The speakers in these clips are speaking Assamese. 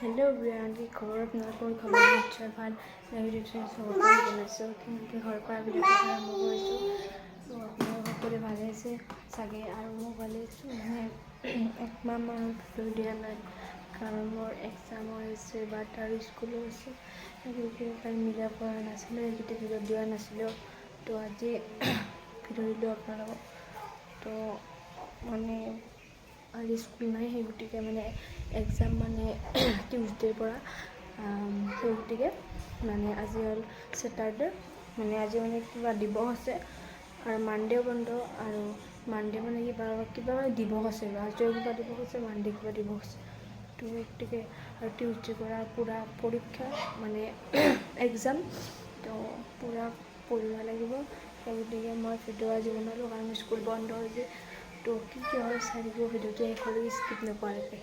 हेलो एवरीवन की खबर अपना कोई खबर নিশ্চয় ভাল ভিডিঅ'টো সবকে বনাইছোঁ কেনেকৈ ঘৰৰ পৰা ভিডিঅ'টো আৰম্ভ কৰিছোঁ তো আপোনালোক সকলোৱে ভালে আছে চাগে আৰু মই ভালে আছোঁ মানে একমাহমান ভিডিঅ' দিয়া নাই কাৰণ মোৰ এক্সাম হৈ আছে বাট আৰু স্কুলো আছে সেইকাৰণে মিলাব পৰা নাছিলোঁ এইকেইটা ভিডিঅ' দিয়া নাছিলোঁ তো আজি ভিডিঅ' দিলোঁ আপোনালোকক তো মানে আজি স্কুল নাই সেই গতিকে মানে এক্সাম মানে টিউজডেৰ পৰা সেই গতিকে মানে আজি হ'ল ছেটাৰডে মানে আজি মানে কিবা দিৱস আছে আৰু মানডেও বন্ধ আৰু মানডে মানে কিবা দিৱস আছে ৰাষ্ট্ৰীয় কিবা দিৱস আছে মানডে কিবা দিৱস আছে তো গতিকে আৰু টিউজডেৰ পৰা পূৰা পৰীক্ষা মানে এক্সাম তো পূৰা পঢ়িব লাগিব সেই গতিকে মই ভিডিঅ' আজি বনালোঁ কাৰণ স্কুল বন্ধ হৈছে তো কি হয় চাই দিব ভিডিঅ'টো শেষলৈ স্কিপ নকৰাকৈ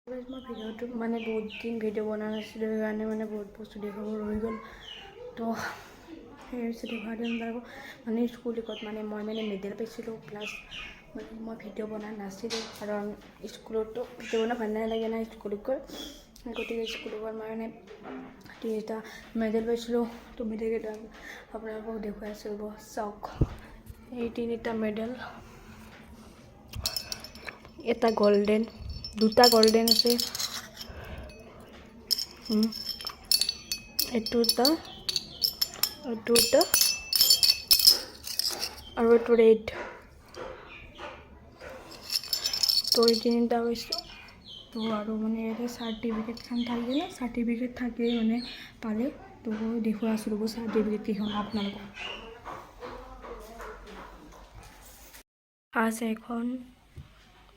মই ভিডিঅ'টো মানে বহুত দিন ভিডিঅ' বনোৱা নাছিলোঁ সেইকাৰণে মানে বহুত বস্তু দেখাব ৰৈ গ'ল তো সেই হৈছে দেখুৱাই দিম বাৰু মানে স্কুল উইকত মানে মই মানে মেডেল পাইছিলোঁ প্লাছ মানে মই ভিডিঅ' বনোৱা নাছিলোঁ কাৰণ স্কুলতো ভিডিঅ' বনাই ভাল নালাগে না স্কুল উইকত গতিকে স্কুল উইকত মই মানে তিনিটা মেডেল পাইছিলোঁ তো মেডেলকেইটা আপোনালোকক দেখুৱাই আছোঁ ৰ'ব চাওক এই তিনিটা মেডেল এটা গোল্ডেন দুটা গোল্ডেন আছে এইটো এটা আৰু এইটো ৰেড তো এই তিনিটা হৈছে তো আৰু মানে ইয়াতে চাৰ্টিফিকেটখন থাকে না চাৰ্টিফিকেট থাকেই মানে পালে তো দেখুৱাই আছোঁ ৰ'ব চাৰ্টিফিকেটকেইখন আপোনালোকক আছে এখন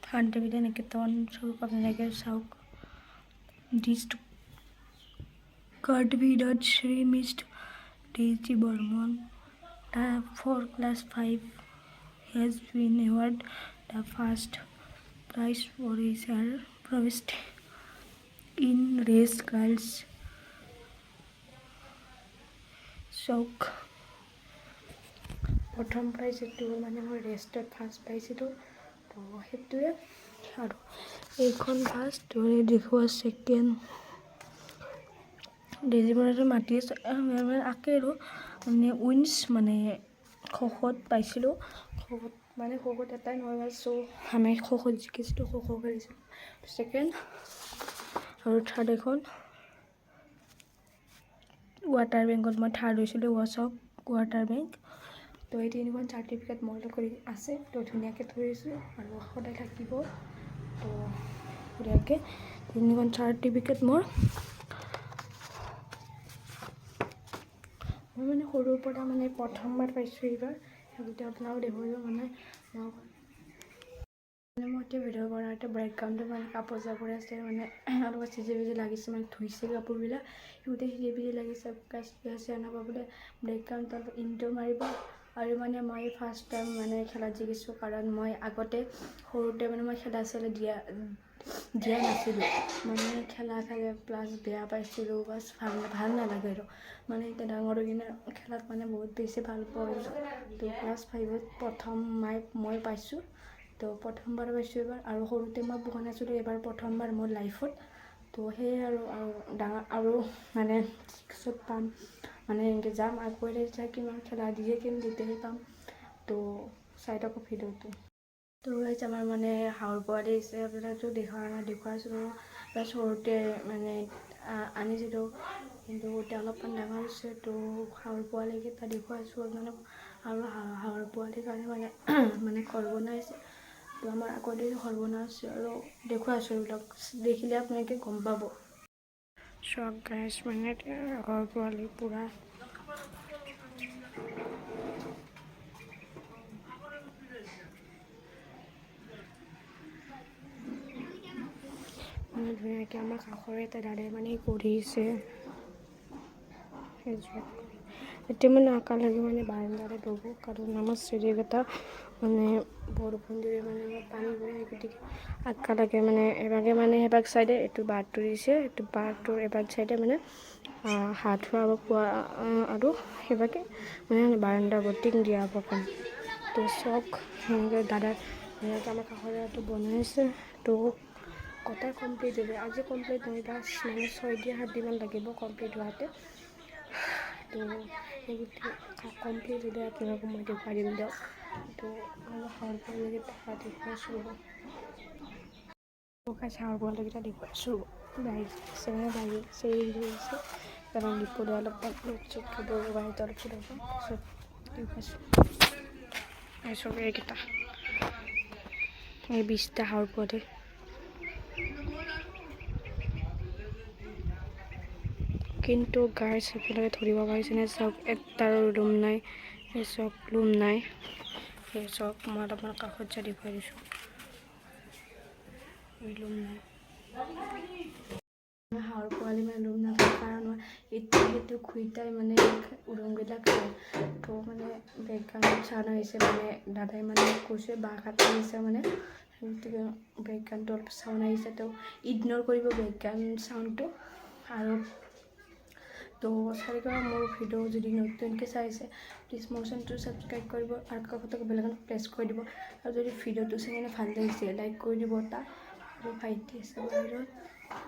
সাৰ্টিফিকেট নিকেতন স্বৰূপ আপোনালোকে চাওক ডিষ্ট কাৰ্ডভিডত শ্ৰী মিষ্ট D Barman the 4 class 5 has been awarded the first prize for his prowess in race girls চক প্ৰথম প্ৰাইজ এইটো মানে মই ৰেষ্টত ফাৰ্ষ্ট পাইছিলোঁ তো সেইটোৱে আৰু এইখন ফাৰ্ষ্ট দেখুওৱা ছেকেণ্ড ডেজিবৰাটো মাতি আছে আঁকে আৰু মানে উইন্স মানে খ'খত পাইছিলোঁ খ'খত মানে খ'খত এটাই নহয় চ' আমি খ'খত জিকিছিলোঁ খ'খ' খেলিছিলোঁ ছেকেণ্ড আৰু থাৰ্ড এখন ৱাটাৰ বেংকত মই থাৰ্ড হৈছিলোঁ ৱাচক ৱাটাৰ বেংক তো এই তিনিখন চাৰ্টিফিকেট মোৰ লগত আছে তো ধুনীয়াকৈ থৈ দিছোঁ আৰু সদায় থাকিব তো ধুনীয়াকৈ তিনিখন চাৰ্টিফিকেট মই মানে সৰুৰ পৰা মানে প্ৰথমবাৰ পাইছোঁ এইবাৰ সেইগতে আপোনালোক দেখুৱালোঁ মানে মই এতিয়া ভিডিঅ' বনাওঁতে বেকগ্ৰাউণ্ডটো মানে কাপোৰ চাপোৰ আছে মানে অলপ চিজি বিজি লাগিছে মানে ধুইছে কাপোৰবিলাক গোটেই চিজি বিজি লাগিছে আছে নাপাবলৈ বেকগ্ৰাউণ্ডটো অলপ ইনটো মাৰিব আৰু মানে মই ফাৰ্ষ্ট টাইম মানে খেলাত জিকিছোঁ কাৰণ মই আগতে সৰুতে মানে মই খেলা চেলা দিয়া নাছিলোঁ মানে খেলা খেলে প্লাছ বেয়া পাইছিলোঁ বাছ ভাল নালাগে আৰু মানে এতিয়া ডাঙৰ কিনে খেলাত মানে বহুত বেছি ভাল পোৱা তো ক্লাছ 5ত প্ৰথম মই পাইছোঁ তো প্ৰথমবাৰ পাইছোঁ এবাৰ আৰু সৰুতে মই পোৱা নাছিলোঁ এবাৰ প্ৰথমবাৰ মোৰ লাইফত তো সেয়ে আৰু ডাঙৰ আৰু মানে পিছত পাম মানে এনেকৈ যাম আগলৈ কিমান খেলা দিয়ে কিনে তেতিয়াহে পাম তো চাই থাকক ভিডিঅ'টো তো গাইজ আমাৰ মানে হাঁহৰ পোৱালি আছে আপোনালোকতো দেখুৱাইছিলোঁ প্লাছ সৰুতে মানে আনিছিলোঁ কিন্তু এতিয়া অলপমান ডাঙৰ হৈছে তো হাঁহৰ পোৱালিকেইটা দেখুৱাইছোঁ আপোনালোক আৰু হাঁহৰ পোৱালিৰ কাৰণে মানে ঘৰ বনাইছে তো আমাৰ আগতে ঘৰ বনাইছে আৰু দেখুৱাইছোঁ এইবিলাক দেখিলে আপোনালোকে গম পাব চক গাইজ মানে ঘৰ পোৱালি পূৰা মানে ধুনীয়াকৈ আমাৰ কাষৰে এটা দাদাই মানে পঢ়িছে এতিয়া মানে আকালৈকে মানে বাৰান্দাতে ব'ব কাৰণ আমাৰ চিৰিকেইটা মানে বৰষুণ দিলে মানে পানী পৰে গতিকে আকালৈকে মানে এবাগে মানে এবাগ চাইডে এইটো বাটটো দিছে এইটো বাটটোৰ এবাগ চাইডে মানে হাত ধোৱাব পোৱা আৰু সেইভাগে মানে বাৰান্দা বটিং দিয়া হ'ব কাৰণে তো চক সেনেকৈ দাদা ধুনীয়াকৈ আমাৰ কাষৰে এইটো বনাইছে তো কটা কমপ্লিট হ'ব আজি কমপ্লিট নহয় বাছ মানে 6-7 দিনমান লাগিব কমপ্লিট হোৱাতে তো সেইগোটেই কমপ্লিট হ'লে আপোনালোকক মই দেখুৱাই দিম দিয়ক তো অলপ হাওৰ পোৱালৈকে দেখুৱাইছোঁ ৰ'ব হাওৰ পোৱালৈকেইটা দেখুৱাইছোঁ বাঢ়িছে মানে বাঢ়ি চেৰি আছে কাৰণ দুপৰীয়া অলপ চট খাব বাহিৰত অলপ ফুৰাব চব দেখুৱাইছোঁ চব এইকেইটা এই 20টা হাওৰ পোৱালি কিন্তু গাইছ আপোনালোকে ধৰিব পাৰিছেনে চব একটাৰো ৰুম নাই এই চব ৰুম নাই এই চব মই অলপমান কাষত যা দেখুৱাই দিছোঁ এই ৰুম নাই হাওৰ পোৱালি মানে ৰুম নাথাকে কাৰণ এতিয়া সেইটো খুইটাই মানে ৰুমবিলাক খায় তো মানে বেকগ্ৰাউণ্ডত চাউণ্ড আহিছে মানে দাদাই মানে কৈছে বাঁহ কাটি আহিছে মানে গতিকে বেকগ্ৰাউণ্ডটো অলপ চাউণ্ড আহিছে তো ইগন'ৰ কৰিব বেকগ্ৰাউণ্ড চাউণ্ডটো আৰু তো চাৰিকা মোৰ ভিডিঅ' যদি নতুনকৈ চাইছে প্লিজ মোৰ চেনেলটো ছাবস্ক্ৰাইব কৰিব আৰু কাষতে বেলখন প্ৰেছ কৰি দিব আৰু যদি ভিডিঅ'টো চাই কিনে ভাল লাগিছে লাইক কৰি দিব এটা আৰু ভাইটি আছে বাহিৰত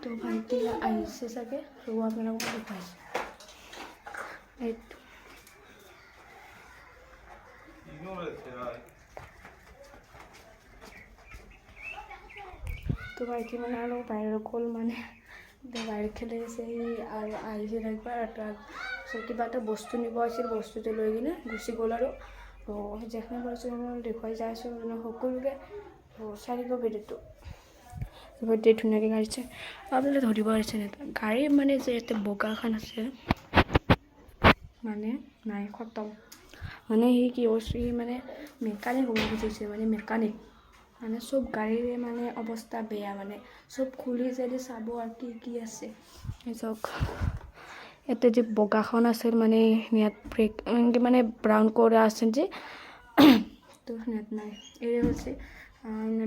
তো ভাইটি আহিছে চাগে ৰ'ব আপোনালোকক দেখুৱাইছোঁ এইটো তো ভাইটি মানে আৰু বাহিৰত গ'ল মানে বাহিৰত খেলি আছে সি আৰু আহিছে একবাৰ তাৰপিছত কিবা এটা বস্তু নিব আহিছিল বস্তুটো লৈ কিনে গুচি গ'ল আৰু যেখানে পাৰিছোঁ দেখুৱাই যাই আছোঁ মানে সকলোকে চাৰিব ভিডিঅ'টো গোটেই ধুনীয়াকৈ গাড়ীছে আপোনালোকে ধৰিব পাৰিছে গাড়ী মানে যে ইয়াতে বগাখন আছে মানে নাই খতম মানে সি কি কৈছে সি মানে মেকানিক হ'ব খুজিছে মানে মেকানিক মানে চব গাড়ীৰে মানে অৱস্থা বেয়া মানে চব খুলি যদি চাব আৰু কি আছে চাওক ইয়াতে যে বগাখন আছে মানে ইয়াত ব্ৰেক এনেকৈ মানে ব্ৰাউন কৰা আছে যে তো ইয়াত নাই এৰি হৈছে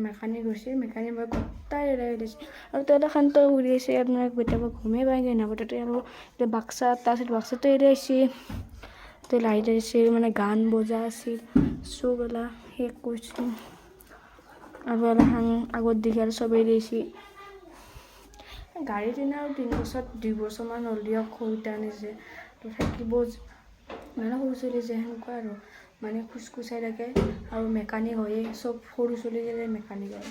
মেকানিক হৈছে মেকানিক মই গোটাই এৰাই দিছোঁ আৰু তেলে শান্ত উৰি আছে আপোনাক কেতিয়াবা ঘুমেই পাই যায় নাপতে আৰু বাক্সা এটা আছিল বাক্সাটো এৰি আহিছে তো লাইট আহিছে মানে গান বজা আছিল চবলা শেষ কৰিছোঁ আৰু এলাখান আগত দেখি আৰু চবেই দিছে গাড়ী দিনা আৰু 3 বছৰ 2 বছৰমান হ'ল দিয়ক সৰুতে আনিছে তো থাকিব মানে সৰু চলি যে সেনেকুৱা আৰু মানে খোজকোচাই থাকে আৰু মেকানিক হয়ে চব সৰু চলি গ'লে মেকানিক হয়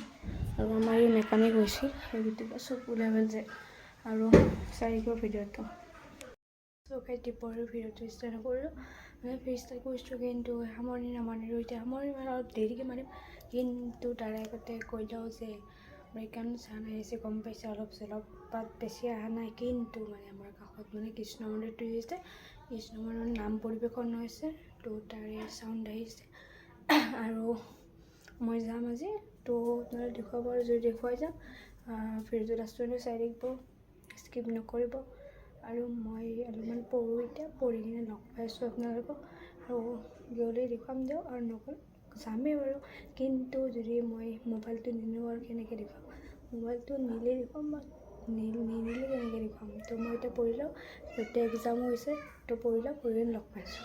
আৰু আমাৰ এই মেকানিক হৈছিল সেই গতিকে চব ওলাই যায় আৰু চাৰিশ ভিডিঅ'টো চব দুপৰীয়াৰ ভিডিঅ'টো ষ্টাৰ্ট কৰিলোঁ মানে ষ্টাৰ্ট কৰিছোঁ কিন্তু সামৰণি নামানিলোঁ এতিয়া সামৰণি মানে অলপ দেৰিকৈ মাৰিম কিন্তু তাৰে আগতে কৈ লওঁ যে বেকগ্ৰাউণ্ড চাউণ্ড আহিছে গম পাইছে অলপ চলপ বাট বেছি অহা নাই কিন্তু মানে আমাৰ কাষত মানে কৃষ্ণ মন্দিৰটো আহিছে কৃষ্ণ মন্দিৰৰ নাম পৰিৱেশন হৈছে তো তাৰে চাউণ্ড আহিছে আৰু মই যাম আজি তো আপোনালোকে দেখুৱাব আৰু যদি দেখুৱাই যাম ভিডিঅ'টো লাষ্টলৈ চাই থাকিব স্কিপ নকৰিব আৰু মই অলপমান পঢ়োঁ এতিয়া পঢ়ি কিনে লগ পাইছোঁ আপোনালোকক আৰু গ'লেই দেখুৱাম দিয়ক আৰু নগ'লে যামেই বাৰু কিন্তু যদি মই মোবাইলটো নিনিওঁ আৰু কেনেকৈ দেখুৱাম মোবাইলটো নিলে দেখুৱাম বা নিনিলে কেনেকৈ দেখুৱাম তো মই এতিয়া পঢ়ি লওঁ এতিয়া এক্সামো হৈছে তো পঢ়ি লওঁ পঢ়ি লগ পাইছোঁ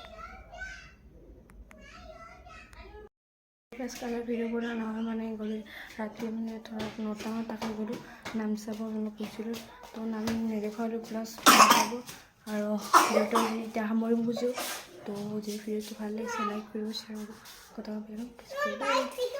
ক্লাছ কালাৰ ভিডিঅ' বনোৱা নহয় মানে গ'লে ৰাতি মানে ধৰক 9টামান তাকে গ'লোঁ নাম চাব মানে গৈছিলোঁ তো নাম নেদেখুৱালোঁ প্লাছ চাব আৰু ভিডিঅ'টো এতিয়া সামৰিম বুজিও তো যদি ভিডিঅ'টো ভাল লাগিছে লাইক কৰিব শ্বেয়াৰ কৰিব কথা পাতিম